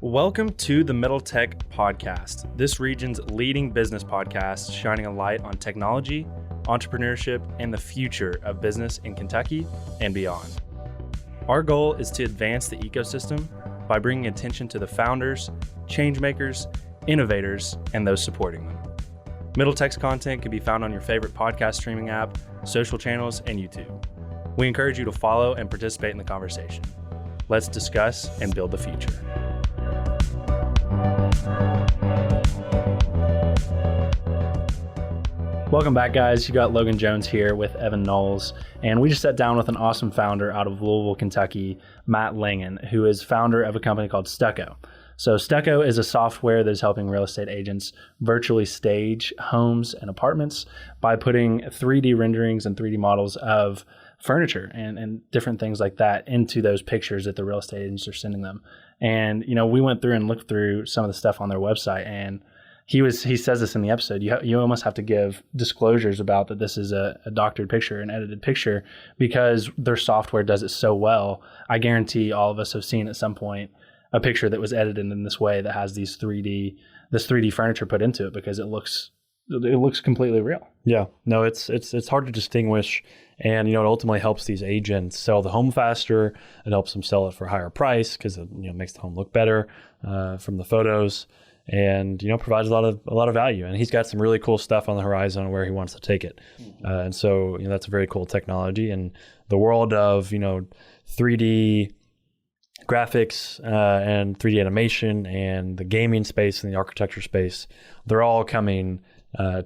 Welcome to the Middle Tech Podcast, this region's leading business podcast shining a light on technology, entrepreneurship, and the future of business in Kentucky and beyond. Our goal is to advance the ecosystem by bringing attention to the founders, changemakers, innovators, and those supporting them. Middle Tech's content can be found on your favorite podcast streaming app, social channels, and YouTube. We encourage you to follow and participate in the conversation. Let's discuss and build the future. Welcome back, guys. You got Logan Jones here with Evan Knowles, and we just sat down with an awesome founder out of Louisville, Kentucky, Matt Langan, who is founder of a company called Stucco. So Stucco is a software that is helping real estate agents virtually stage homes and apartments by putting 3D renderings and 3D models of furniture and different things like that into those pictures that the real estate agents are sending them. And, you know, we went through and looked through some of the stuff on their website, and he says this in the episode, you almost have to give disclosures about that this is a doctored picture, an edited picture, because their software does it so well. I guarantee all of us have seen at some point a picture that was edited in this way that has this 3D furniture put into it, because it looks completely real. Yeah, no, it's hard to distinguish, and it ultimately helps these agents sell the home faster. It helps them sell it for a higher price because it makes the home look better from the photos, and provides a lot of value. And he's got some really cool stuff on the horizon where he wants to take it, and so that's a very cool technology. And the world of 3D graphics and 3D animation and the gaming space and the architecture space, they're all coming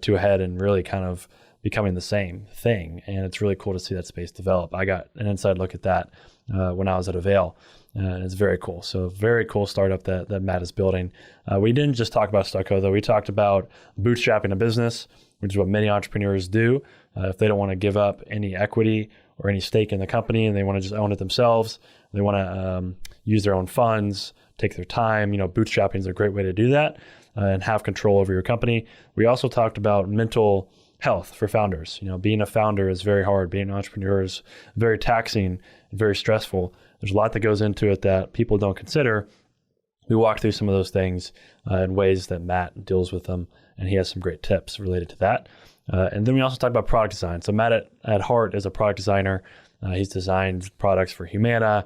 to a head and really kind of becoming the same thing. And it's really cool to see that space develop. I got an inside look at that when I was at Avail. And it's very cool. So very cool startup that Matt is building. We didn't just talk about Stucco, though. We talked about bootstrapping a business, which is what many entrepreneurs do. If they don't want to give up any equity or any stake in the company and they want to just own it themselves, they want to use their own funds, take their time. Bootstrapping is a great way to do that and have control over your company. We also talked about mental health for founders. Being a founder is very hard. Being an entrepreneur is very taxing and very stressful. There's a lot that goes into it that people don't consider. We walk through some of those things in ways that Matt deals with them, and he has some great tips related to that. And then we also talk about product design. So Matt at heart is a product designer. He's designed products for Humana,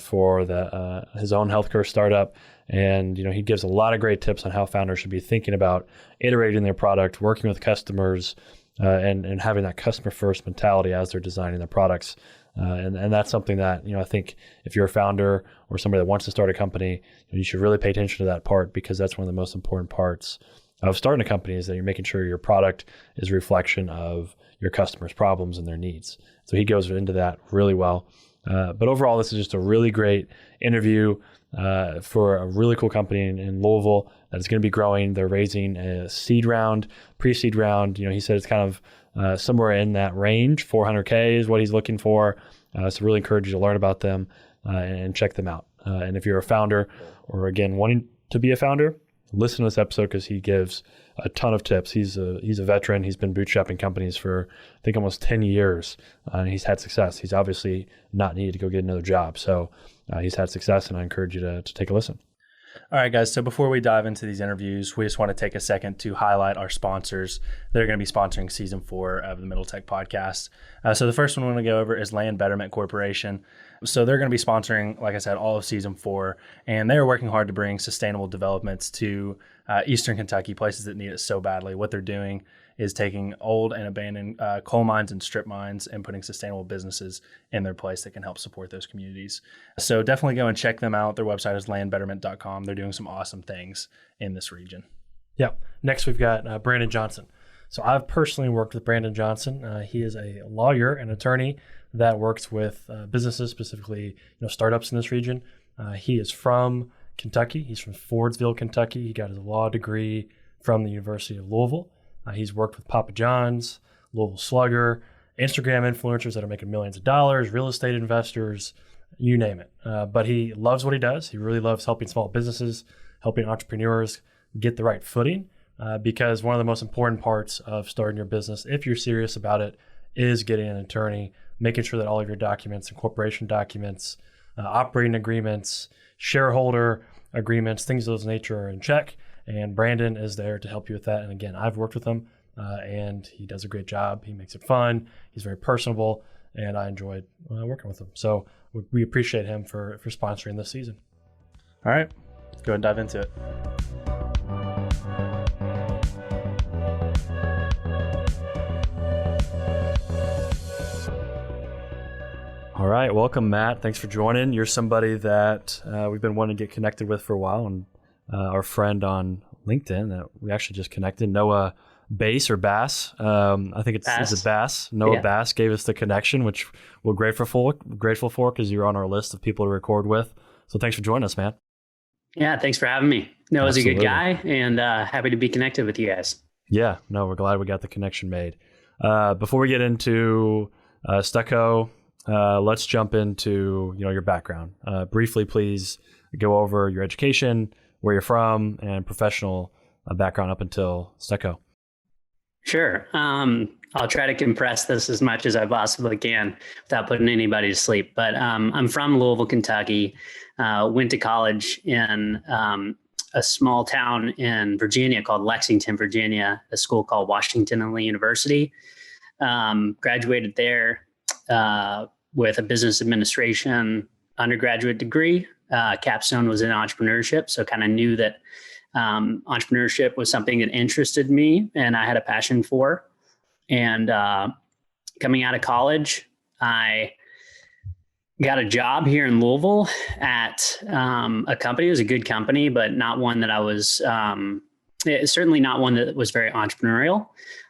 for his own healthcare startup. And, he gives a lot of great tips on how founders should be thinking about iterating their product, working with customers, and having that customer first mentality as they're designing their products. And that's something that, I think if you're a founder or somebody that wants to start a company, you should really pay attention to that part, because that's one of the most important parts of starting a company, is that you're making sure your product is a reflection of your customers' problems and their needs. So he goes into that really well. But overall, this is just a really great interview for a really cool company in Louisville that is going to be growing. They're raising a seed round, pre-seed round. He said it's kind of somewhere in that range. 400K is what he's looking for. So really encourage you to learn about them and check them out. And if you're a founder, or again, wanting to be a founder, listen to this episode, because he gives a ton of tips. He's a veteran. He's been bootstrapping companies for, I think, almost 10 years. And he's had success. He's obviously not needed to go get another job. So he's had success, and I encourage you to take a listen. All right, guys. So before we dive into these interviews, we just want to take a second to highlight our sponsors that are going to be sponsoring season 4 of the Middle Tech Podcast. So the first one we want to go over is Land Betterment Corporation. So they're going to be sponsoring, like I said, all of season 4, and they're working hard to bring sustainable developments to Eastern Kentucky, places that need it so badly. What they're doing is taking old and abandoned coal mines and strip mines and putting sustainable businesses in their place that can help support those communities. So definitely go and check them out. Their website is landbetterment.com. They're doing some awesome things in this region. Yeah. Next, we've got Brandon Johnson. So I've personally worked with Brandon Johnson. He is a lawyer and attorney that works with businesses, specifically startups in this region. He is from Kentucky. He's from Fordsville, Kentucky. He got his law degree from the University of Louisville. He's worked with Papa John's, Louisville Slugger, Instagram influencers that are making millions of dollars, real estate investors, you name it. But he loves what he does. He really loves helping small businesses, helping entrepreneurs get the right footing, because one of the most important parts of starting your business, if you're serious about it, is getting an attorney, making sure that all of your documents, incorporation documents, operating agreements, shareholder agreements, things of those nature are in check. And Brandon is there to help you with that. And again, I've worked with him and he does a great job. He makes it fun. He's very personable and I enjoyed working with him. So we appreciate him for sponsoring this season. All right, let's go ahead and dive into it. All right, welcome, Matt. Thanks for joining. You're somebody that we've been wanting to get connected with for a while, and our friend on LinkedIn that we actually just connected, Noah Bass or Bass. I think is it Bass? Noah Bass gave us the connection, which we're grateful for because you're on our list of people to record with. So thanks for joining us, man. Yeah, thanks for having me. Noah's a good guy, and happy to be connected with you guys. Yeah, no, we're glad we got the connection made. Before we get into Stucco, let's jump into your background. Briefly, please go over your education, where you're from, and professional background up until Stucco. Sure. I'll try to compress this as much as I possibly can without putting anybody to sleep. But I'm from Louisville, Kentucky. Went to college in a small town in Virginia called Lexington, Virginia, a school called Washington and Lee University. Graduated there with a business administration undergraduate degree. Capstone was in entrepreneurship, so kind of knew that entrepreneurship was something that interested me and I had a passion for. And coming out of college, I got a job here in Louisville at a company. It was a good company, but not one that I was, certainly not one that was very entrepreneurial.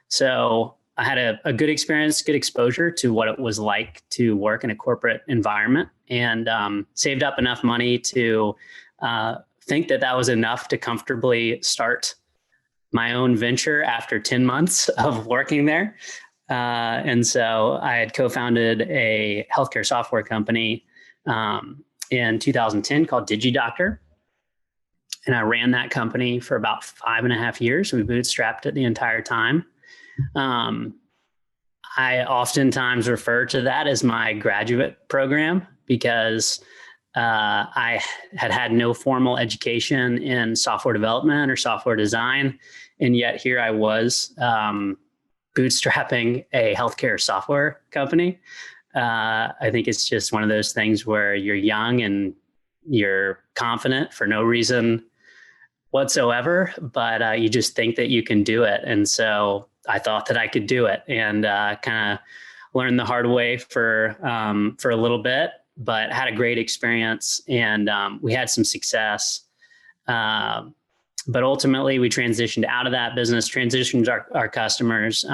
So I had a good experience, good exposure to what it was like to work in a corporate environment, and saved up enough money to think that was enough to comfortably start my own venture after 10 months of working there. And so I had co-founded a healthcare software company in 2010 called DigiDoctor. And I ran that company for about 5.5 years. We bootstrapped it the entire time. I oftentimes refer to that as my graduate program because I had no formal education in software development or software design. And yet here I was bootstrapping a healthcare software company. I think it's just one of those things where you're young and you're confident for no reason whatsoever, but you just think that you can do it. And so I thought that I could do it, and kind of learned the hard way for a little bit, but had a great experience, and we had some success. But ultimately we transitioned out of that business, transitioned our customers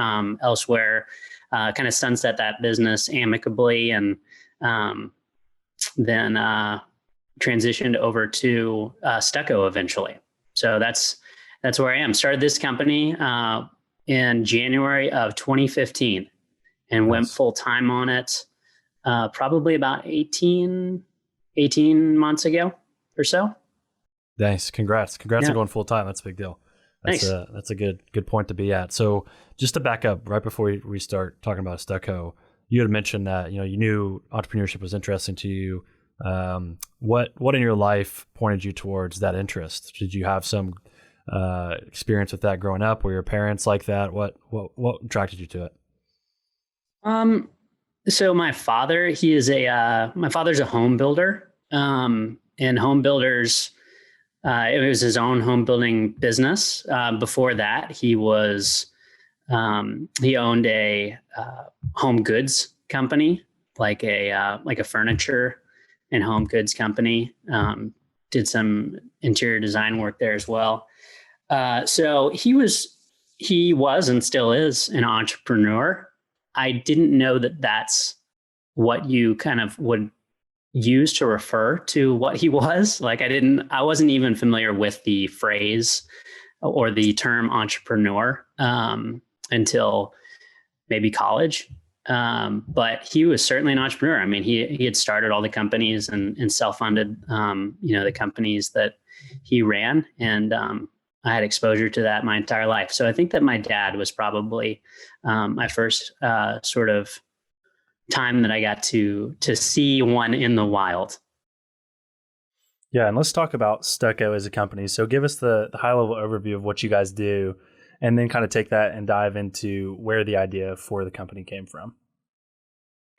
elsewhere, kind of sunset that business amicably, and then transitioned over to Stucco eventually. So that's where I am. Started this company in January of 2015 and went full time on it probably about 18 months ago or so. Nice. Congrats on going full time. That's a big deal. Thanks. That's a good point to be at. So just to back up right before we start talking about Stucco, you had mentioned that, you knew entrepreneurship was interesting to you. What in your life pointed you towards that interest? Did you have some experience with that growing up? Were your parents like that? What attracted you to it? So my father's a home builder, and home builders, it was his own home building business. Before that, he owned a home goods company, like a furniture and home goods company. Did some interior design work there as well. So he was and still is an entrepreneur. I didn't know that that's what you kind of would use to refer to what he was. Like I wasn't even familiar with the phrase or the term entrepreneur until maybe college. But he was certainly an entrepreneur. I mean, he had started all the companies and self-funded, the companies that he ran. And I had exposure to that my entire life. So I think that my dad was probably my first sort of time that I got to see one in the wild. Yeah, and let's talk about Stucco as a company. So give us the high level overview of what you guys do, and then kind of take that and dive into where the idea for the company came from.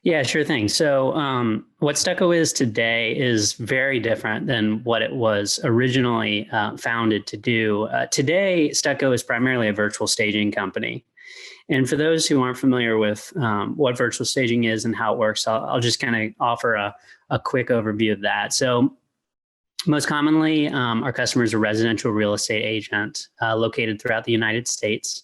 Yeah, sure thing. So, what Stucco is today is very different than what it was originally founded to do. Today, Stucco is primarily a virtual staging company. And for those who aren't familiar with what virtual staging is and how it works, I'll just kind of offer a quick overview of that. So, most commonly, our customer is a residential real estate agent located throughout the United States.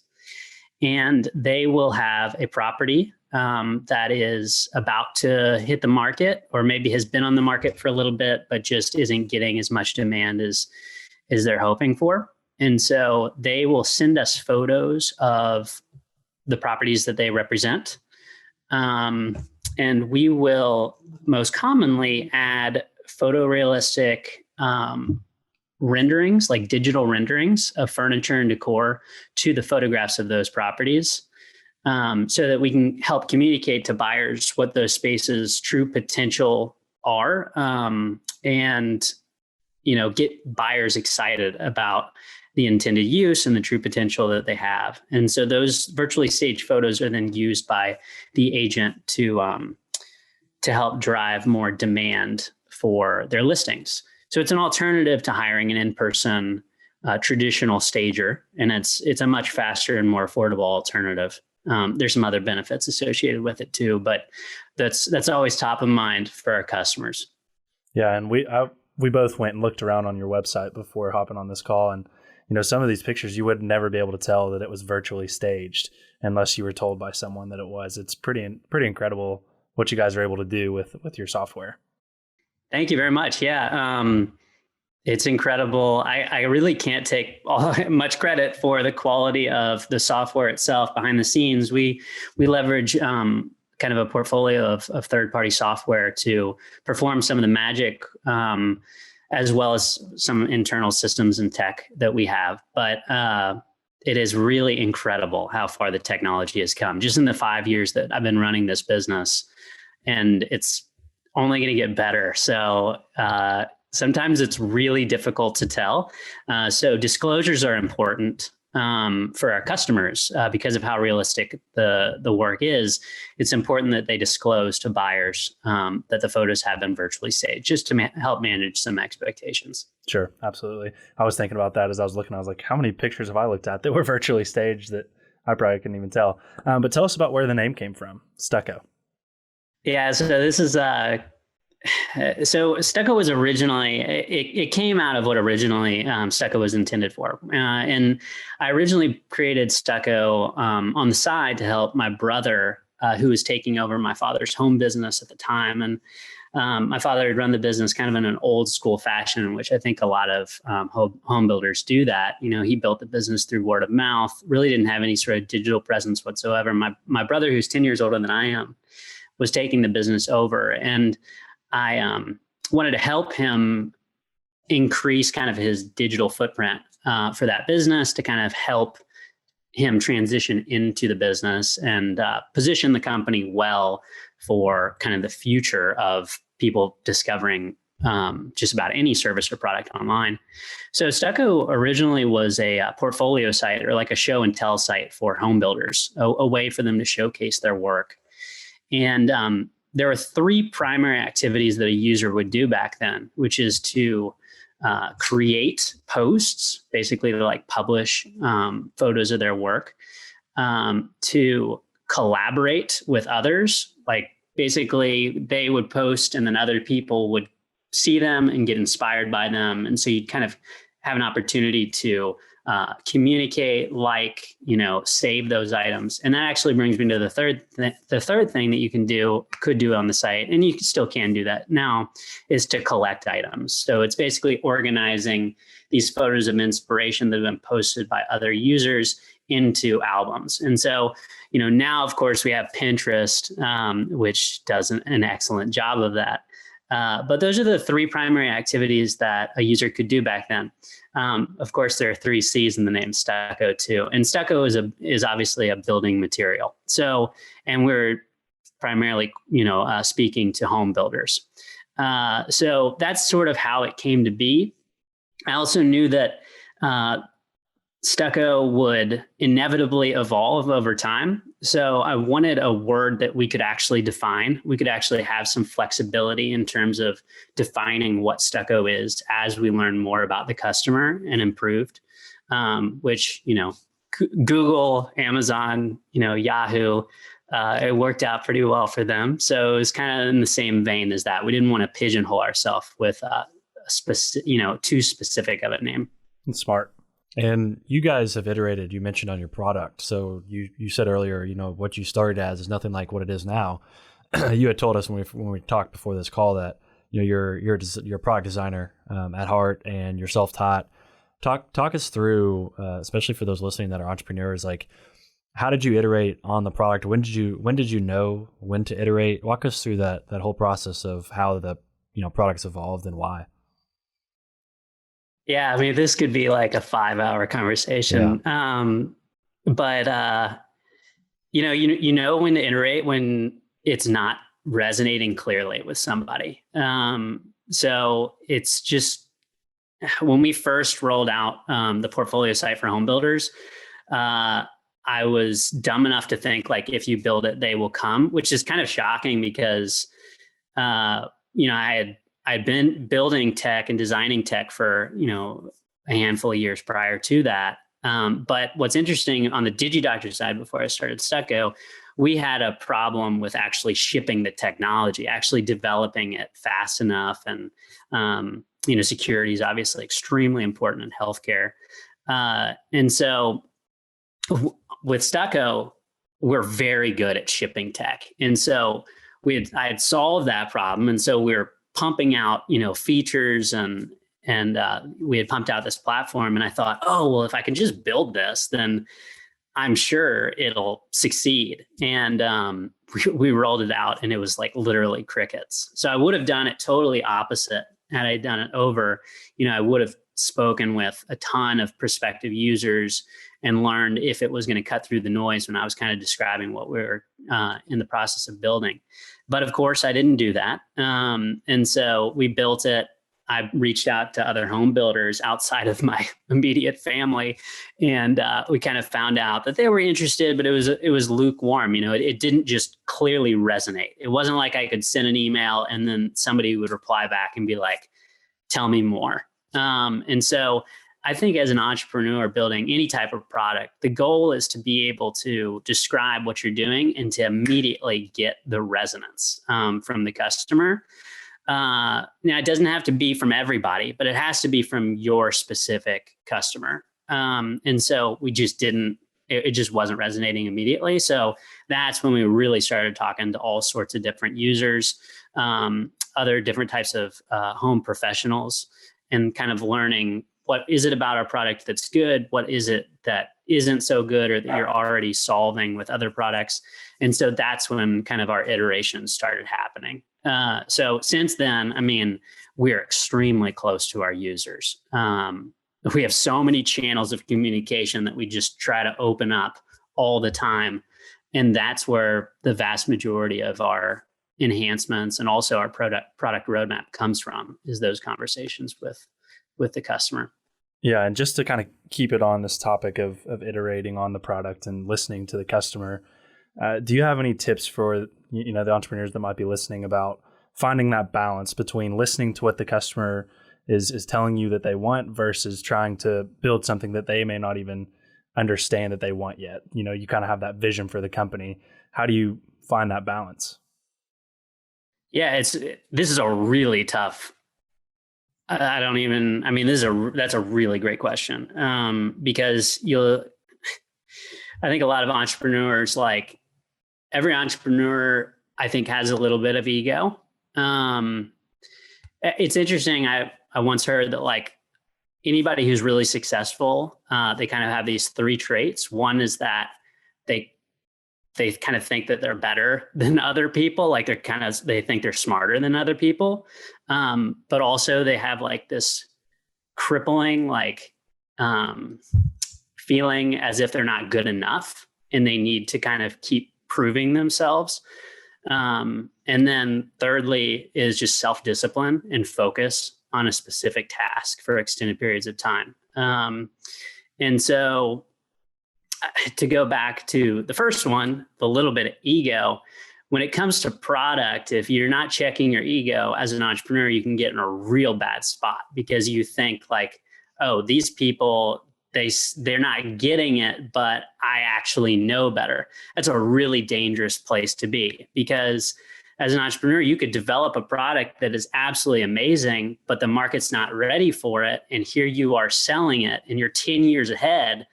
And they will have a property that is about to hit the market, or maybe has been on the market for a little bit, but just isn't getting as much demand as they're hoping for. And so they will send us photos of the properties that they represent. And we will most commonly add photorealistic renderings, like digital renderings of furniture and decor to the photographs of those properties, so that we can help communicate to buyers what those spaces' true potential are, and get buyers excited about the intended use and the true potential that they have. And so those virtually staged photos are then used by the agent to help drive more demand for their listings. So it's an alternative to hiring an in-person traditional stager, and it's a much faster and more affordable alternative. There's some other benefits associated with it too, but that's always top of mind for our customers. Yeah, and we both went and looked around on your website before hopping on this call, and some of these pictures you would never be able to tell that it was virtually staged unless you were told by someone that it was. It's pretty incredible what you guys are able to do with your software. Thank you very much. Yeah. It's incredible. I really can't take much credit for the quality of the software itself behind the scenes. We leverage kind of a portfolio of third-party software to perform some of the magic, as well as some internal systems and tech that we have. But it is really incredible how far the technology has come just in the 5 years that I've been running this business, and it's only going to get better. So sometimes it's really difficult to tell. So disclosures are important for our customers because of how realistic the work is. It's important that they disclose to buyers that the photos have been virtually staged, just to help manage some expectations. Sure, absolutely. I was thinking about that as I was looking. I was like, how many pictures have I looked at that were virtually staged that I probably couldn't even tell? But tell us about where the name came from, Stucco. Yeah, so this is so Stucco was originally, it came out of what originally Stucco was intended for. And I originally created Stucco on the side to help my brother, who was taking over my father's home business at the time. And my father had run the business kind of in an old school fashion, which I think a lot of home builders do that. He built the business through word of mouth, really didn't have any sort of digital presence whatsoever. My brother, who's 10 years older than I am, was taking the business over. And I wanted to help him increase kind of his digital footprint for that business, to kind of help him transition into the business and position the company well for kind of the future of people discovering just about any service or product online. So Stucco originally was a portfolio site, or like a show and tell site for home builders, a way for them to showcase their work. And there were three primary activities that a user would do back then, which is to create posts, basically to like publish photos of their work, to collaborate with others, like basically they would post and then other people would see them and get inspired by them. And so you'd kind of have an opportunity to communicate, save those items. And that actually brings me to the third thing that you could do on the site, and you still can do that now, is to collect items. So it's basically organizing these photos of inspiration that have been posted by other users into albums. And so, now of course we have Pinterest, which does an excellent job of that. But those are the three primary activities that a user could do back then. Of course, there are 3 C's in the name Stucco too. And Stucco is obviously a building material. So, and we're primarily, speaking to home builders. So that's sort of how it came to be. I also knew that Stucco would inevitably evolve over time. So I wanted a word that we could actually define. We could actually have some flexibility in terms of defining what Stucco is as we learn more about the customer and improved, which, Google, Amazon, Yahoo, it worked out pretty well for them. So it was kind of in the same vein as that. We didn't want to pigeonhole ourselves with too specific of a name. That's smart. And you guys have iterated, you mentioned on your product. So you said earlier, what you started as is nothing like what it is now. You had told us when we talked before this call that, you're a product designer at heart and you're self-taught. Talk us through, especially for those listening that are entrepreneurs, like how did you iterate on the product? When did you know when to iterate? Walk us through that whole process of how the products evolved and why. Yeah, I mean, this could be like a 5-hour conversation. Yeah. But you know when to iterate when it's not resonating clearly with somebody. So it's just when we first rolled out the portfolio site for home builders, I was dumb enough to think like if you build it, they will come, which is kind of shocking because I'd been building tech and designing tech for, a handful of years prior to that. But what's interesting on the DigiDoctor side, before I started Stucco, we had a problem with actually shipping the technology, actually developing it fast enough. And, security is obviously extremely important in healthcare. And so with Stucco, we're very good at shipping tech. And so I had solved that problem. And so we're pumping out, features and we had pumped out this platform. And I thought, oh, well, if I can just build this, then I'm sure it'll succeed. And we rolled it out and it was like literally crickets. So I would have done it totally opposite. Had I done it over, I would have spoken with a ton of prospective users and learned if it was going to cut through the noise when I was kind of describing what we were in the process of building. But of course, I didn't do that. And so we built it. I reached out to other home builders outside of my immediate family, and we kind of found out that they were interested, but it was lukewarm. It didn't just clearly resonate. It wasn't like I could send an email and then somebody would reply back and be like, "Tell me more." And so I think as an entrepreneur building any type of product, the goal is to be able to describe what you're doing and to immediately get the resonance from the customer. Now, it doesn't have to be from everybody, but it has to be from your specific customer. And so we just it just wasn't resonating immediately. So that's when we really started talking to all sorts of different users, other different types of home professionals, and kind of learning what is it about our product that's good? What is it that isn't so good or that you're already solving with other products? And so that's when kind of our iterations started happening. So since then, I mean, we're extremely close to our users. We have so many channels of communication that we just try to open up all the time. And that's where the vast majority of our enhancements and also our product roadmap comes from, is those conversations with the customer. Yeah. And just to kind of keep it on this topic of iterating on the product and listening to the customer, do you have any tips for, the entrepreneurs that might be listening about finding that balance between listening to what the customer is telling you that they want versus trying to build something that they may not even understand that they want yet? You kind of have that vision for the company. How do you find that balance? Yeah, this is a really tough. That's a really great question. Because I think a lot of entrepreneurs, like every entrepreneur, I think has a little bit of ego. It's interesting. I once heard that like anybody who's really successful, they kind of have these 3 traits. One is that they kind of think that they're better than other people. Like they think they're smarter than other people. But also they have like this crippling, feeling as if they're not good enough and they need to kind of keep proving themselves. And then thirdly is just self-discipline and focus on a specific task for extended periods of time. And so to go back to the first one, the little bit of ego, when it comes to product, if you're not checking your ego as an entrepreneur, you can get in a real bad spot because you think like, oh, these people, they're not getting it, but I actually know better. That's a really dangerous place to be because as an entrepreneur, you could develop a product that is absolutely amazing, but the market's not ready for it. And here you are selling it and you're 10 years ahead.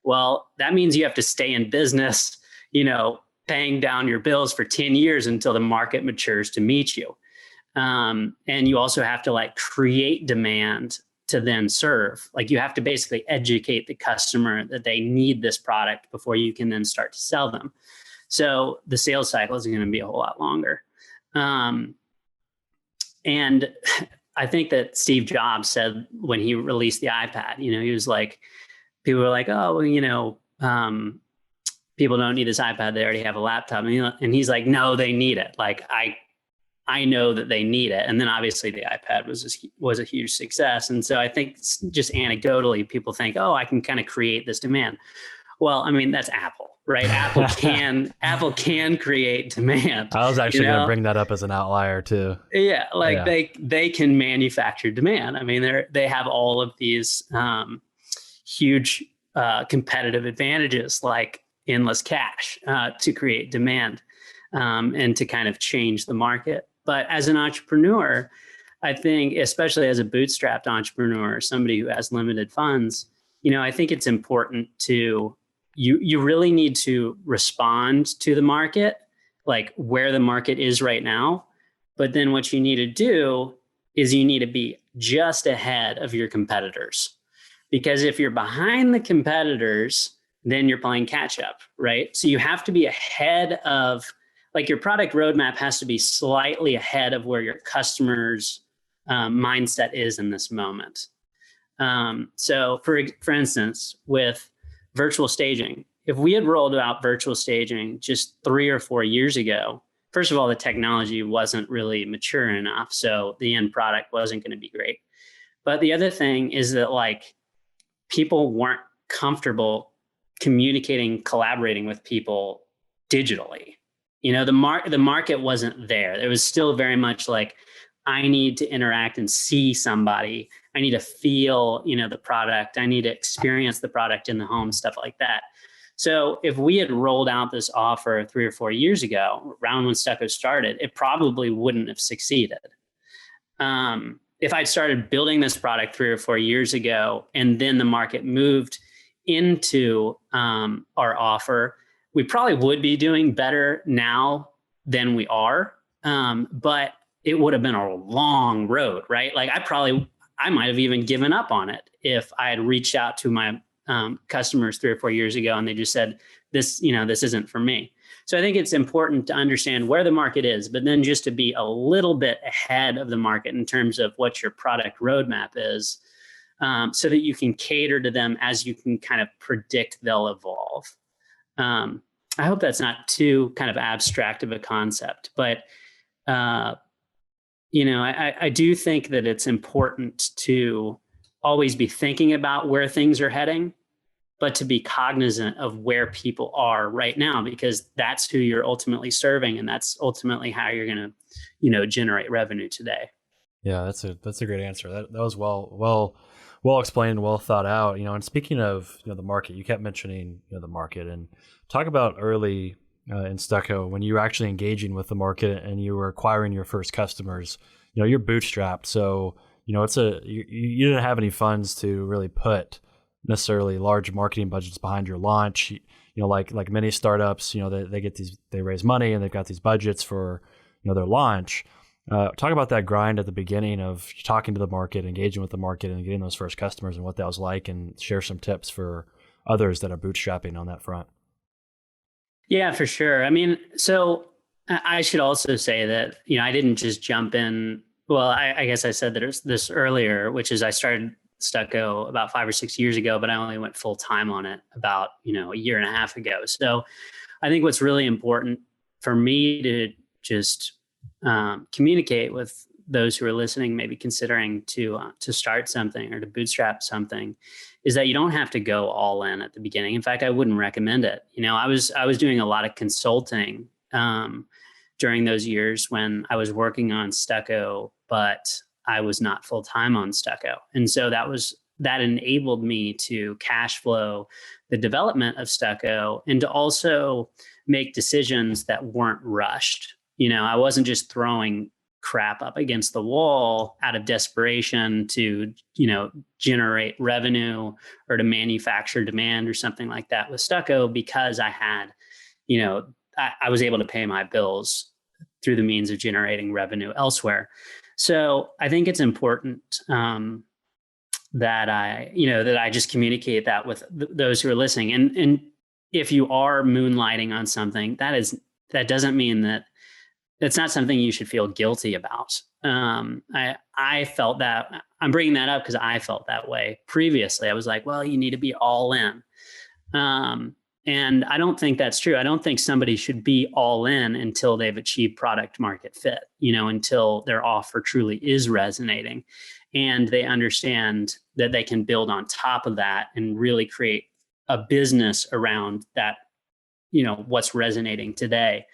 Well, that means you have to stay in business, paying down your bills for 10 years until the market matures to meet you. And you also have to create demand to then serve. You have to basically educate the customer that they need this product before you can then start to sell them. So the sales cycle is going to be a whole lot longer. And I think that Steve Jobs said when he released the iPad, he was like, people were like, oh, people don't need this iPad. They already have a laptop. And he's like, no, they need it. I know that they need it. And then obviously the iPad was a huge success. And so I think just anecdotally, people think, oh, I can kind of create this demand. Well, that's Apple, right? Apple can create demand. I was actually going to bring that up as an outlier too. Yeah. They can manufacture demand. They have all of these huge competitive advantages like endless cash to create demand and to kind of change the market. But as an entrepreneur, I think, especially as a bootstrapped entrepreneur, somebody who has limited funds, I think it's important to, you really need to respond to the market, like where the market is right now. But then what you need to do is you need to be just ahead of your competitors. Because if you're behind the competitors, then you're playing catch up, right? So you have to be ahead of, your product roadmap has to be slightly ahead of where your customer's mindset is in this moment. So for instance, with virtual staging, if we had rolled out virtual staging just 3 or 4 years ago, first of all, the technology wasn't really mature enough. So the end product wasn't going to be great. But the other thing is that people weren't comfortable communicating, collaborating with people digitally. The market wasn't there. It was still very much I need to interact and see somebody. I need to feel, the product. I need to experience the product in the home, stuff like that. So if we had rolled out this offer 3 or 4 years ago, around when Stucco started, it probably wouldn't have succeeded. If I'd started building this product 3 or 4 years ago, and then the market moved into our offer, we probably would be doing better now than we are. But it would have been a long road, right? I might have even given up on it if I had reached out to my customers 3 or 4 years ago and they just said, this isn't for me. So I think it's important to understand where the market is, but then just to be a little bit ahead of the market in terms of what your product roadmap is, so that you can cater to them as you can kind of predict they'll evolve. I hope that's not too kind of abstract of a concept, but I do think that it's important to always be thinking about where things are heading, but to be cognizant of where people are right now, because that's who you're ultimately serving. And that's ultimately how you're going to, generate revenue today. Yeah, that's a great answer. That was well explained, well thought out. And speaking of the market, you kept mentioning the market, and talk about early in Stucco when you were actually engaging with the market and you were acquiring your first customers. You're bootstrapped, so you didn't have any funds to really put necessarily large marketing budgets behind your launch. Like many startups, they raise money and they've got these budgets for their launch. Talk about that grind at the beginning of talking to the market, engaging with the market, and getting those first customers, and what that was like, and share some tips for others that are bootstrapping on that front. Yeah, for sure. So I should also say that, I didn't just jump in. Well, I guess I said that this earlier, which is I started Stucco about 5 or 6 years ago, but I only went full time on it about, a year and a half ago. So I think what's really important for me just communicate with those who are listening, maybe considering to start something or to bootstrap something, is that you don't have to go all in at the beginning. In fact, I wouldn't recommend it. I was doing a lot of consulting during those years when I was working on Stucco, but I was not full time on Stucco, and so that enabled me to cash flow the development of Stucco and to also make decisions that weren't rushed. I wasn't just throwing crap up against the wall out of desperation to, generate revenue or to manufacture demand or something like that with Stucco, because I had, I was able to pay my bills through the means of generating revenue elsewhere. So I think it's important that I just communicate that with those who are listening. And if you are moonlighting on something, that doesn't mean that it's not something you should feel guilty about. I felt that. I'm bringing that up because I felt that way previously. I was like, well, you need to be all in. And I don't think that's true. I don't think somebody should be all in until they've achieved product market fit, until their offer truly is resonating and they understand that they can build on top of that and really create a business around that, what's resonating today.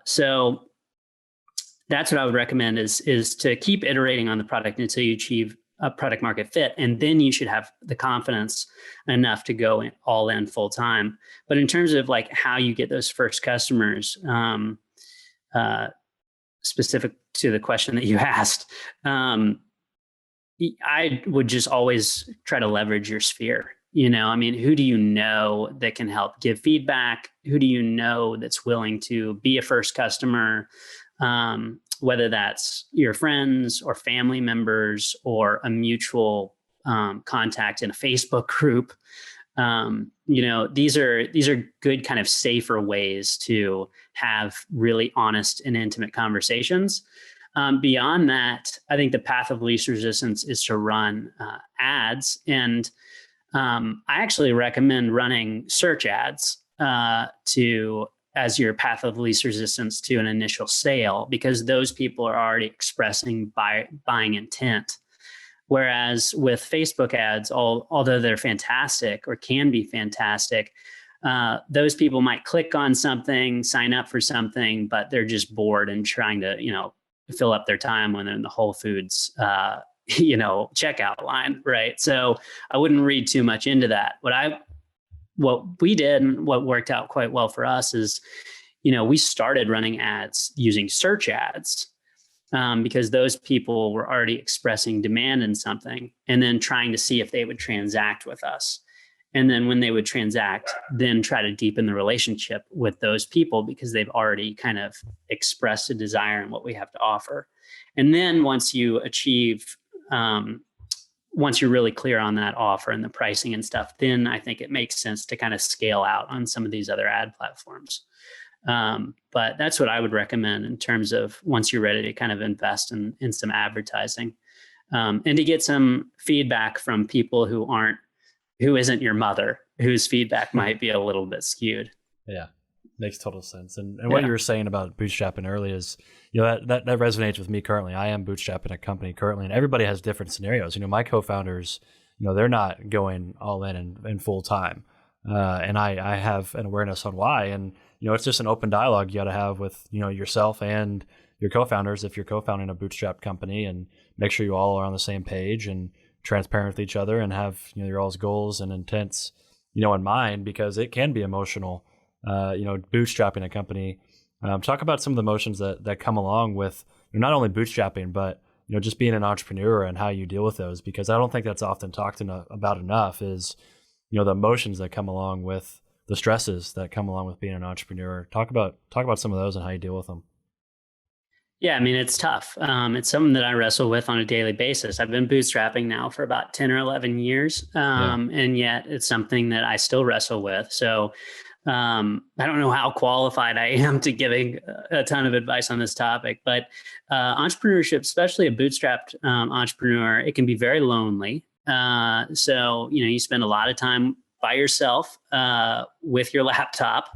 So that's what I would recommend is to keep iterating on the product until you achieve a product market fit. And then you should have the confidence enough to go all in full time. But in terms of like how you get those first customers, specific to the question that you asked, I would just always try to leverage your sphere. Who do you know that can help give feedback? Who do you know that's willing to be a first customer? Whether that's your friends or family members or a mutual contact in a Facebook group. These are good kind of safer ways to have really honest and intimate conversations. Beyond that, I think the path of least resistance is to run ads. And I actually recommend running search ads as your path of least resistance to an initial sale, because those people are already expressing buying intent. Whereas with Facebook ads, although they're fantastic or can be fantastic, those people might click on something, sign up for something, but they're just bored and trying to, fill up their time when they're in the Whole Foods, checkout line, right? So I wouldn't read too much into that. What we did and what worked out quite well for us is, we started running ads using search ads because those people were already expressing demand in something and then trying to see if they would transact with us. And then when they would transact, then try to deepen the relationship with those people because they've already kind of expressed a desire in what we have to offer. And then once you achieve, once you're really clear on that offer and the pricing and stuff, then I think it makes sense to kind of scale out on some of these other ad platforms. But that's what I would recommend in terms of once you're ready to kind of invest in some advertising, and to get some feedback from people who isn't your mother, whose feedback might be a little bit skewed. Yeah, makes total sense. And what you were saying about bootstrapping early is, that resonates with me currently. I am bootstrapping a company currently, and everybody has different scenarios. My co-founders, they're not going all in full time. And I have an awareness on why. And, it's just an open dialogue you got to have with, yourself and your co-founders if you're co-founding a bootstrap company, and make sure you all are on the same page and transparent with each other and have, your all's goals and intents, in mind, because it can be emotional, bootstrapping a company. Talk about some of the emotions that come along with not only bootstrapping, but, just being an entrepreneur and how you deal with those, because I don't think that's often talked about enough is, the emotions that come along with the stresses that come along with being an entrepreneur. Talk about some of those and how you deal with them. Yeah, it's tough. It's something that I wrestle with on a daily basis. I've been bootstrapping now for about 10 or 11 years. And yet it's something that I still wrestle with. So I don't know how qualified I am to giving a ton of advice on this topic, but entrepreneurship, especially a bootstrapped entrepreneur, it can be very lonely. So, you spend a lot of time by yourself with your laptop.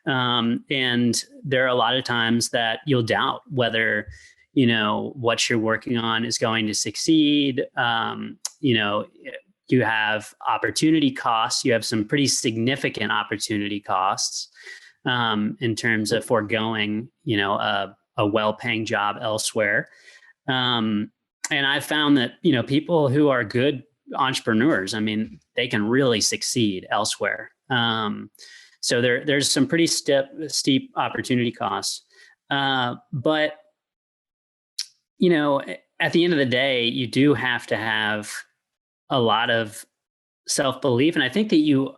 And there are a lot of times that you'll doubt whether, what you're working on is going to succeed. You have opportunity costs. You have some pretty significant opportunity costs in terms of foregoing, a well-paying job elsewhere. And I've found that, people who are good entrepreneurs, they can really succeed elsewhere. So there's some pretty steep opportunity costs. But, at the end of the day, you do have to have a lot of self-belief. And I think that you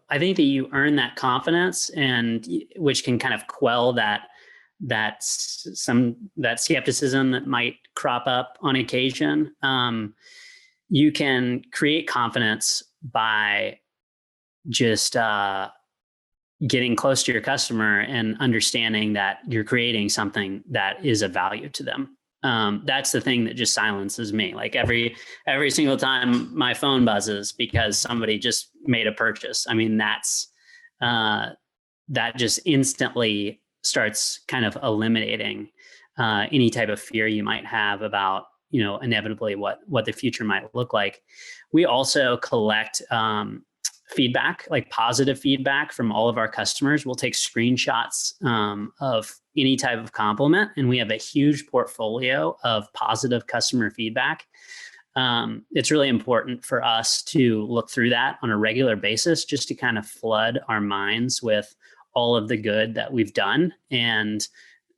earn that confidence, and which can kind of quell that skepticism that might crop up on occasion. You can create confidence by just getting close to your customer and understanding that you're creating something that is of value to them. That's the thing that just silences me. Like every single time my phone buzzes because somebody just made a purchase. That just instantly starts kind of eliminating any type of fear you might have about, inevitably what the future might look like. We also collect feedback, like positive feedback from all of our customers. We'll take screenshots of any type of compliment, and we have a huge portfolio of positive customer feedback. It's really important for us to look through that on a regular basis, just to kind of flood our minds with all of the good that we've done, and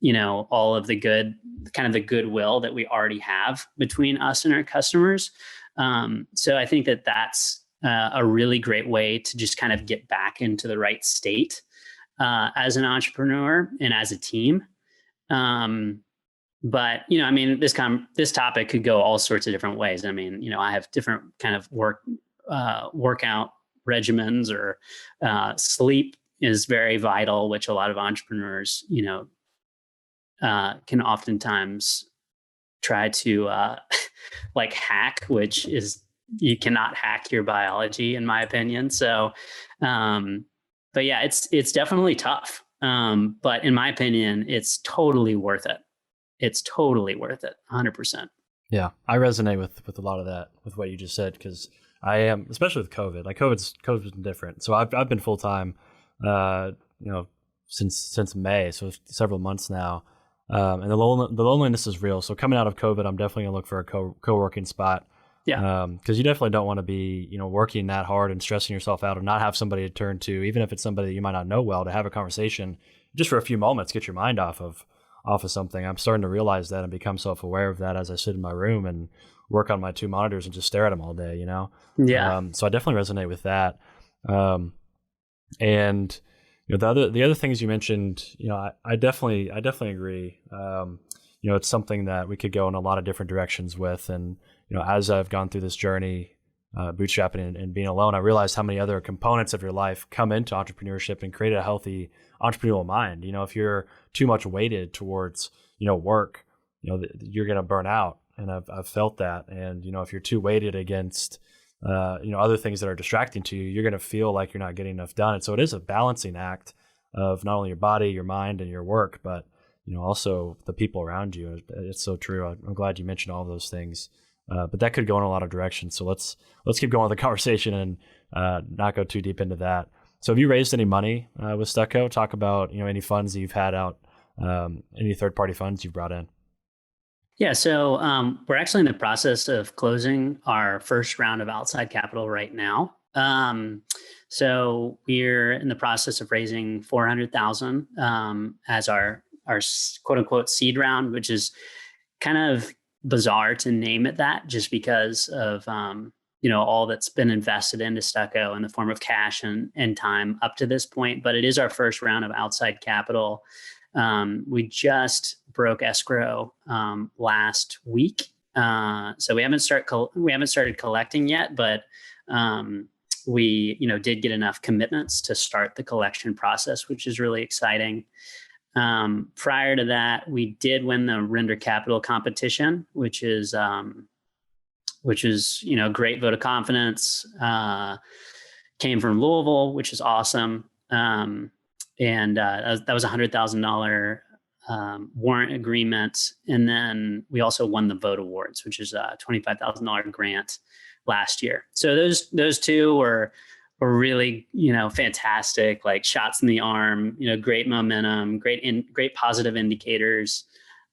all of the good, kind of the goodwill that we already have between us and our customers. So I think that that's a really great way to just kind of get back into the right state as an entrepreneur and as a team. But this topic could go all sorts of different ways. I have different kind of workout regimens, or sleep is very vital, which a lot of entrepreneurs, can oftentimes try to like hack, which is, you cannot hack your biology, in my opinion. So, but yeah, it's definitely tough. But in my opinion, it's totally worth it. It's totally worth it. 100%. Yeah. I resonate with a lot of that, with what you just said, because I am, especially with COVID, like COVID's been different. So I've been full-time, since May, so several months now. And the loneliness is real. So coming out of COVID, I'm definitely gonna look for a co-working spot. Yeah. Because you definitely don't want to be, working that hard and stressing yourself out, and not have somebody to turn to, even if it's somebody that you might not know well, to have a conversation just for a few moments, get your mind off of something. I'm starting to realize that and become self-aware of that as I sit in my room and work on my two monitors and just stare at them all day, Yeah. So I definitely resonate with that. And the other things you mentioned, I definitely agree. It's something that we could go in a lot of different directions with. And, as I've gone through this journey, bootstrapping and being alone, I realized how many other components of your life come into entrepreneurship and create a healthy entrepreneurial mind. If you're too much weighted towards, work, you're going to burn out. And I've felt that. And, if you're too weighted against, other things that are distracting to you, you're going to feel like you're not getting enough done. And so it is a balancing act of not only your body, your mind, and your work, but, also the people around you. It's so true. I'm glad you mentioned all those things. But that could go in a lot of directions. So let's keep going with the conversation and not go too deep into that. So have you raised any money with Stucco? Talk about any funds that you've had out, any third-party funds you've brought in. Yeah, so we're actually in the process of closing our first round of outside capital right now. So we're in the process of raising $400,000 as our quote unquote seed round, which is kind of bizarre to name it that, just because of all that's been invested into Stucco in the form of cash and time up to this point. But it is our first round of outside capital. We just broke escrow last week, so we haven't started collecting yet, but we did get enough commitments to start the collection process, which is really exciting. Prior to that, we did win the Render Capital competition, which is a great vote of confidence. came from Louisville, which is awesome. And that was $100,000 warrant agreement. And then we also won the Vote Awards, which is a $25,000 grant last year. So those two were really, fantastic, like shots in the arm, great momentum, great positive indicators.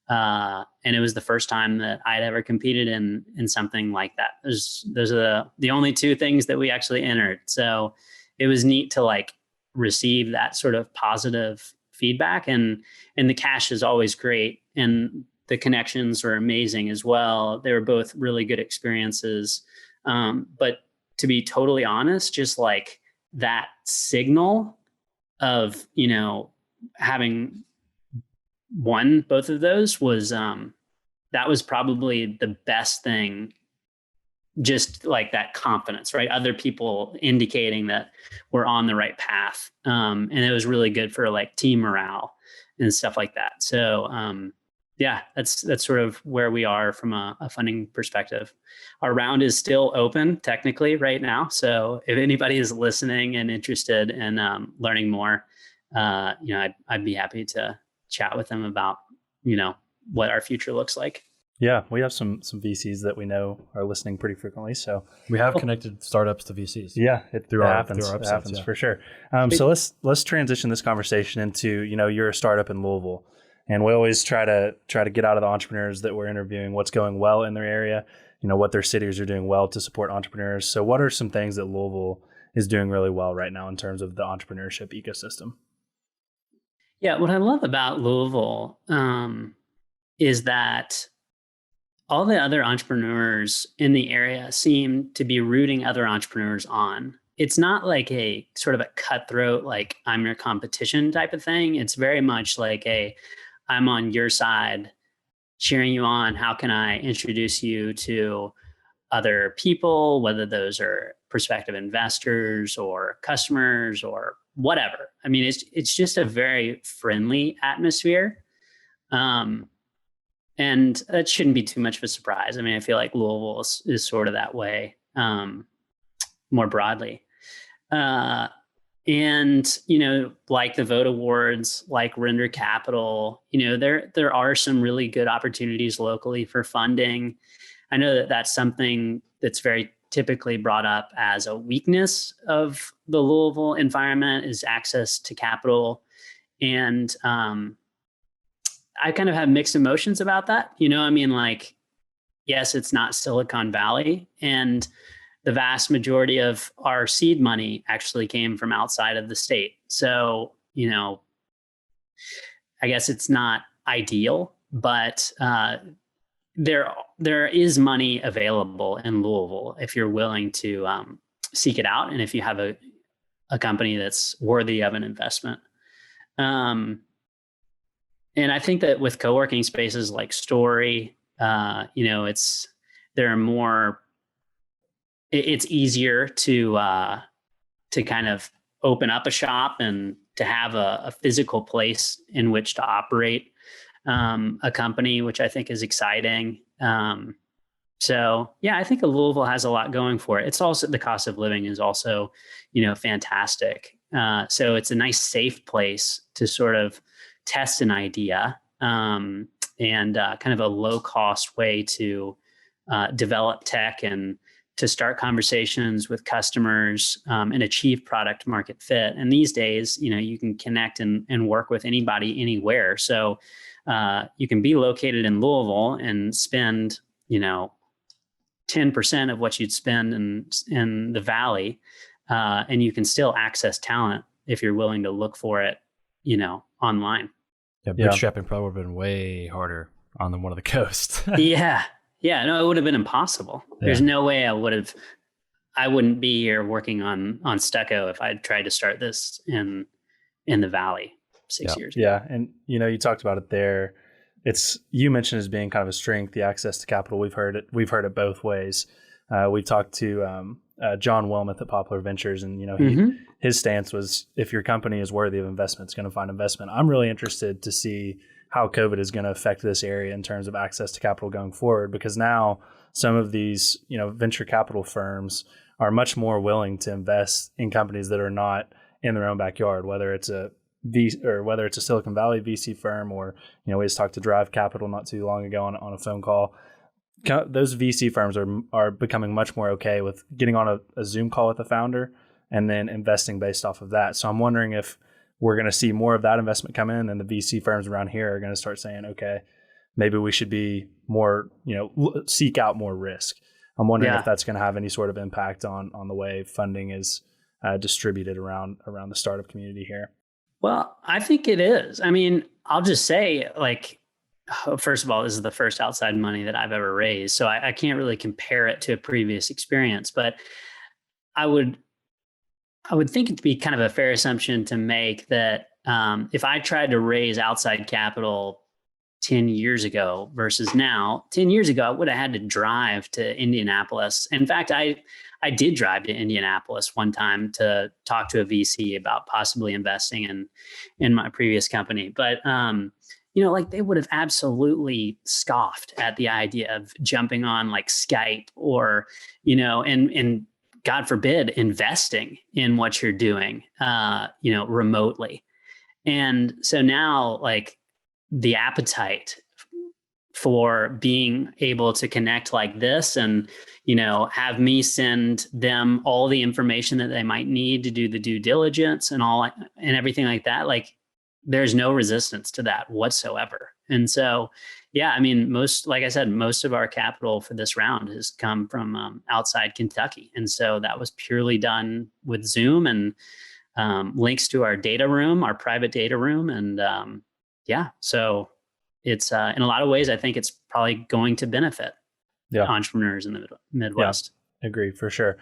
And it was the first time that I'd ever competed in something like that. Those are the only two things that we actually entered. So it was neat to like receive that sort of positive feedback, and the cash is always great. And the connections were amazing as well. They were both really good experiences. But to be totally honest, just like that signal of, having won both of those was, that was probably the best thing. Just like that confidence, right? Other people indicating that we're on the right path. And it was really good for like team morale and stuff like that. So, yeah, that's sort of where we are from a funding perspective. Our round is still open technically right now. So if anybody is listening and interested in learning more, I'd be happy to chat with them about, what our future looks like. Yeah, we have some VCs that we know are listening pretty frequently. So we have connected startups to VCs. Yeah, it happens. It happens for sure. So let's transition this conversation into, you're a startup in Louisville, and we always try to get out of the entrepreneurs that we're interviewing what's going well in their area, what their cities are doing well to support entrepreneurs. So what are some things that Louisville is doing really well right now in terms of the entrepreneurship ecosystem? Yeah, what I love about Louisville is that all the other entrepreneurs in the area seem to be rooting other entrepreneurs on. It's not like a sort of a cutthroat, like I'm your competition type of thing. It's very much like I'm on your side, cheering you on. How can I introduce you to other people, whether those are prospective investors or customers or whatever. I mean, it's just a very friendly atmosphere. And that shouldn't be too much of a surprise. I mean, I feel like Louisville is sort of that way, more broadly. And, like the Vote Awards, like Render Capital, there are some really good opportunities locally for funding. I know that that's something that's very typically brought up as a weakness of the Louisville environment is access to capital. And, I kind of have mixed emotions about that. Yes, it's not Silicon Valley, and the vast majority of our seed money actually came from outside of the state. So, I guess it's not ideal, but there is money available in Louisville if you're willing to seek it out, and if you have a company that's worthy of an investment. And I think that with co-working spaces like Story, it's easier to kind of open up a shop and to have a physical place in which to operate a company, which I think is exciting. So yeah, I think Louisville has a lot going for it. It's also, the cost of living is also, fantastic. So it's a nice, safe place to sort of test an idea, and kind of a low cost way to develop tech and to start conversations with customers, and achieve product market fit. And these days, you can connect and work with anybody anywhere. So you can be located in Louisville and spend, 10% of what you'd spend in the Valley, and you can still access talent if you're willing to look for it, online. Yeah, bootstrapping probably would have been way harder on one of the coasts. Yeah, no, it would have been impossible. Yeah. There's no way I wouldn't be here working on Stucco if I'd tried to start this in the Valley 6 years ago. Yeah, and you talked about it there. You mentioned as being kind of a strength, the access to capital. We've heard it both ways. We talked to John Wilmoth at Popular Ventures, and his stance was, if your company is worthy of investment, it's going to find investment. I'm really interested to see how COVID is going to affect this area in terms of access to capital going forward, because now some of these venture capital firms are much more willing to invest in companies that are not in their own backyard, whether it's a Silicon Valley VC firm, or we just talked to Drive Capital not too long ago on a phone call. Those VC firms are becoming much more okay with getting on a Zoom call with the founder and then investing based off of that. So I'm wondering if we're going to see more of that investment come in, and the VC firms around here are going to start saying, okay, maybe we should be more, seek out more risk. I'm wondering if that's going to have any sort of impact on the way funding is distributed around the startup community here. Well, I think it is. I mean, I'll just say, first of all, this is the first outside money that I've ever raised, so I can't really compare it to a previous experience. But I would think it to be kind of a fair assumption to make that if I tried to raise outside capital 10 years ago versus now, 10 years ago, I would have had to drive to Indianapolis. In fact, I did drive to Indianapolis one time to talk to a VC about possibly investing in my previous company. But, they would have absolutely scoffed at the idea of jumping on like Skype or, and God forbid, investing in what you're doing, remotely. And so now, the appetite for being able to connect like this and, have me send them all the information that they might need to do the due diligence and everything like that, there's no resistance to that whatsoever. And so, most of our capital for this round has come from outside Kentucky. And so that was purely done with Zoom and links to our data room, our private data room. And so it's in a lot of ways, I think it's probably going to benefit entrepreneurs in the Midwest. Yeah, agree for sure.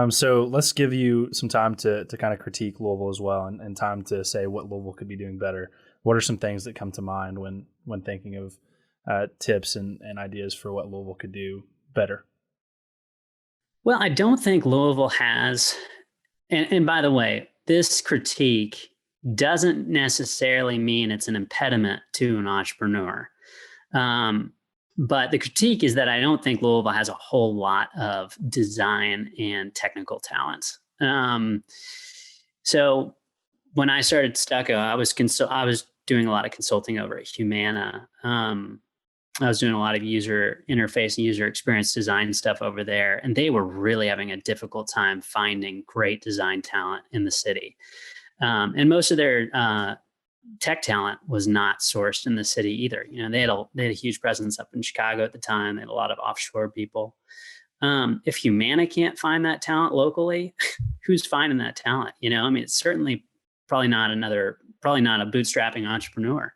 So let's give you some time to kind of critique Louisville as well, and time to say what Louisville could be doing better. What are some things that come to mind when thinking of tips and ideas for what Louisville could do better? Well, I don't think Louisville has, and by the way, this critique doesn't necessarily mean it's an impediment to an entrepreneur. But the critique is that I don't think Louisville has a whole lot of design and technical talents. So when I started Stucco, I was doing a lot of consulting over at Humana. I was doing a lot of user interface and user experience design stuff over there, and they were really having a difficult time finding great design talent in the city. And most of their tech talent was not sourced in the city either. They had a huge presence up in Chicago at the time. They had a lot of offshore people. If Humana can't find that talent locally, who's finding that talent? It's certainly probably not a bootstrapping entrepreneur.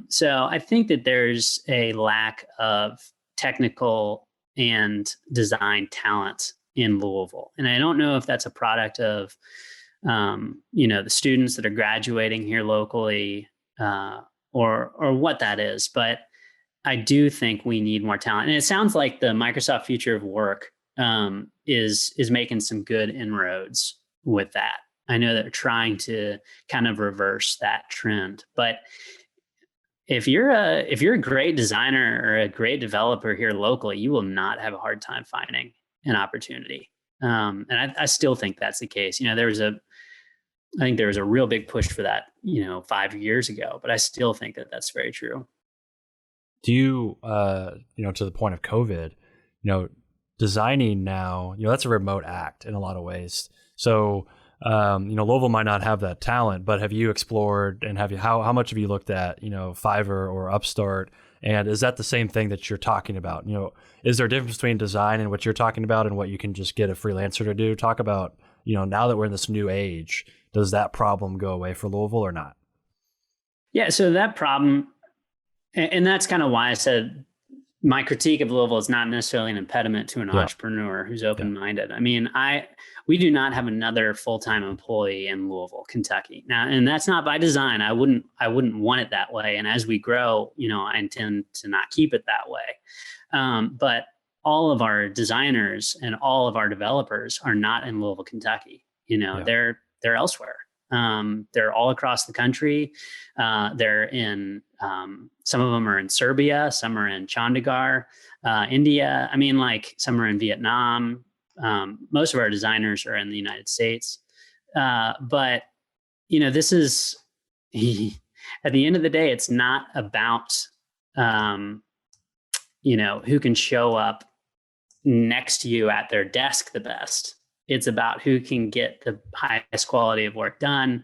So I think that there's a lack of technical and design talent in Louisville. And I don't know if that's a product of the students that are graduating here locally, or what that is. But I do think we need more talent. And it sounds like the Microsoft Future of Work is making some good inroads with that. I know they're trying to kind of reverse that trend. But if you're a great designer or a great developer here locally, you will not have a hard time finding an opportunity. And I still think that's the case. I think there was a real big push for that, 5 years ago, but I still think that that's very true. Do you, to the point of COVID, designing now, that's a remote act in a lot of ways. So, Louisville might not have that talent, but have you explored and how much have you looked at, Fiverr or Upstart? And is that the same thing that you're talking about? Is there a difference between design and what you're talking about and what you can just get a freelancer to do? Talk about, now that we're in this new age, does that problem go away for Louisville or not? Yeah, so that problem, and that's kind of why I said my critique of Louisville is not necessarily an impediment to an entrepreneur who's open-minded. We do not have another full-time employee in Louisville, Kentucky. Now, and that's not by design. I wouldn't want it that way. And as we grow, I intend to not keep it that way. But all of our designers and all of our developers are not in Louisville, Kentucky. They're elsewhere. They're all across the country. They're in, some of them are in Serbia, some are in Chandigarh, India. Some are in Vietnam. most of our designers are in the United States. But, this is, at the end of the day, it's not about, who can show up next to you at their desk the best. It's about who can get the highest quality of work done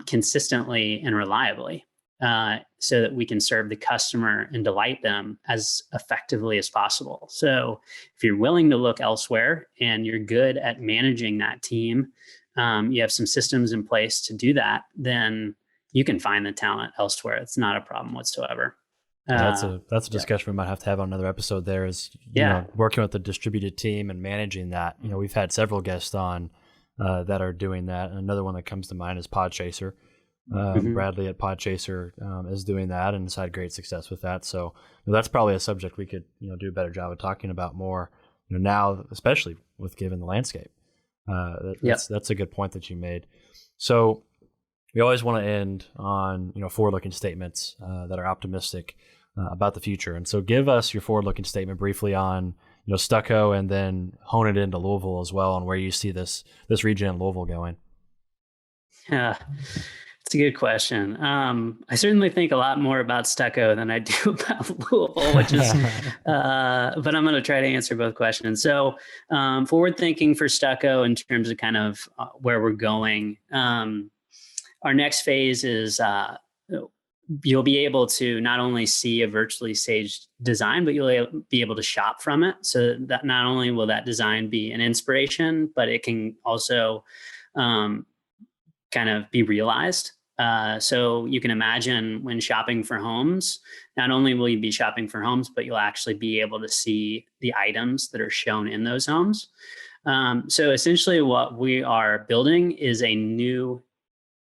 consistently and reliably, so that we can serve the customer and delight them as effectively as possible. So if you're willing to look elsewhere and you're good at managing that team, you have some systems in place to do that, then you can find the talent elsewhere. It's not a problem whatsoever. That's a discussion we might have to have on another episode. There is, working with the distributed team and managing that. We've had several guests on that are doing that. And another one that comes to mind is Podchaser. Bradley at Podchaser is doing that and has had great success with that. So that's probably a subject we could do a better job of talking about more now, especially with given the landscape. That's a good point that you made. So we always want to end on forward-looking statements that are optimistic about the future. And so give us your forward-looking statement briefly on Stucco, and then hone it into Louisville as well, and where you see this region in Louisville going. Yeah, it's a good question. I certainly think a lot more about Stucco than I do about Louisville, which is, but I'm going to try to answer both questions. So forward thinking for Stucco in terms of kind of where we're going. Our next phase is you'll be able to not only see a virtually staged design, but you'll be able to shop from it. So that not only will that design be an inspiration, but it can also kind of be realized. So you can imagine when shopping for homes, not only will you be shopping for homes, but you'll actually be able to see the items that are shown in those homes. So essentially what we are building is a new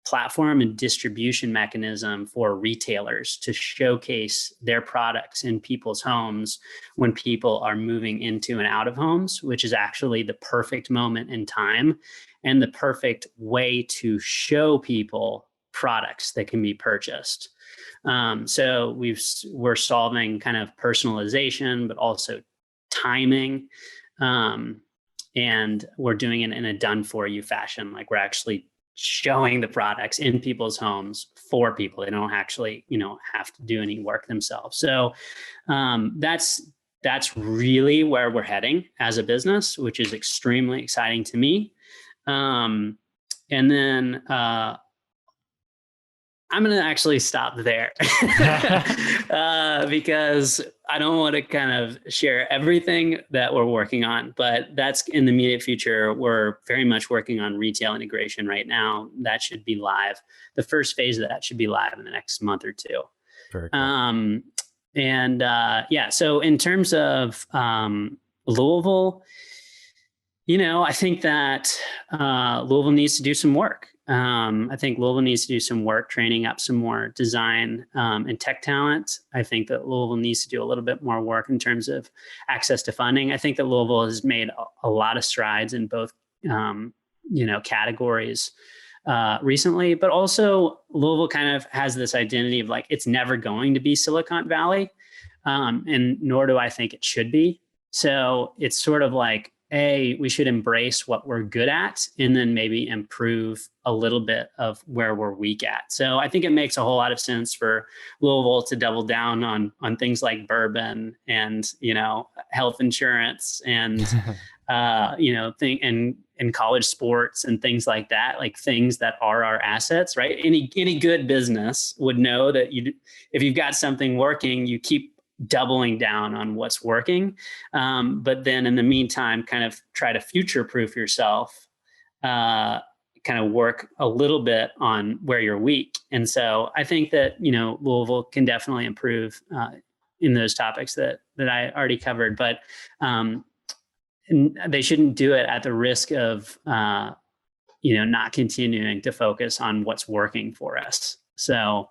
platform and distribution mechanism for retailers to showcase their products in people's homes when people are moving into and out of homes, which is actually the perfect moment in time and the perfect way to show people products that can be purchased. So we're solving kind of personalization, but also timing. And we're doing it in a done for you fashion. Like we're actually showing the products in people's homes for people. They don't actually, have to do any work themselves. So that's really where we're heading as a business, which is extremely exciting to me. And then I'm going to actually stop there because I don't want to kind of share everything that we're working on, but that's in the immediate future. We're very much working on retail integration right now. That should be live. The first phase of that should be live in the next month or two. Very cool. So in terms of Louisville, I think that Louisville needs to do some work. I think Louisville needs to do some work training up some more design and tech talent. I think that Louisville needs to do a little bit more work in terms of access to funding. I think that Louisville has made a lot of strides in both, categories recently, but also Louisville kind of has this identity of like, it's never going to be Silicon Valley, and nor do I think it should be. So it's sort of like, we should embrace what we're good at and then maybe improve a little bit of where we're weak at. So I think it makes a whole lot of sense for Louisville to double down on things like bourbon and, health insurance and, and college sports and things like that, like things that are our assets, right? Any good business would know that if you've got something working, you keep doubling down on what's working. But then in the meantime, kind of try to future-proof yourself, kind of work a little bit on where you're weak. And so I think that, Louisville can definitely improve in those topics that I already covered, but they shouldn't do it at the risk of, not continuing to focus on what's working for us. So,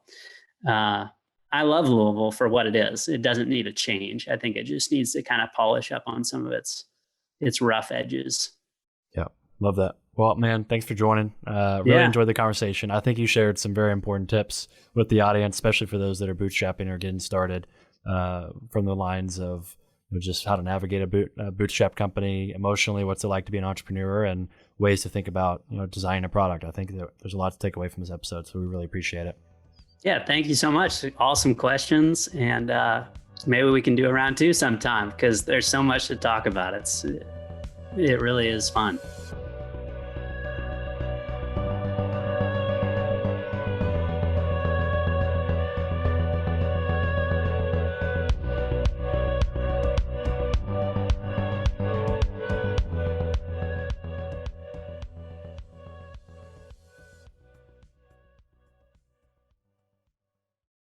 I love Louisville for what it is. It doesn't need a change. I think it just needs to kind of polish up on some of its rough edges. Yeah, love that. Well, man, thanks for joining. Really enjoyed the conversation. I think you shared some very important tips with the audience, especially for those that are bootstrapping or getting started, from the lines of just how to navigate a bootstrap company emotionally, what's it like to be an entrepreneur, and ways to think about designing a product. I think that there's a lot to take away from this episode, so we really appreciate it. Yeah, thank you so much. Awesome questions, and maybe we can do a round 2 sometime because there's so much to talk about. It really is fun.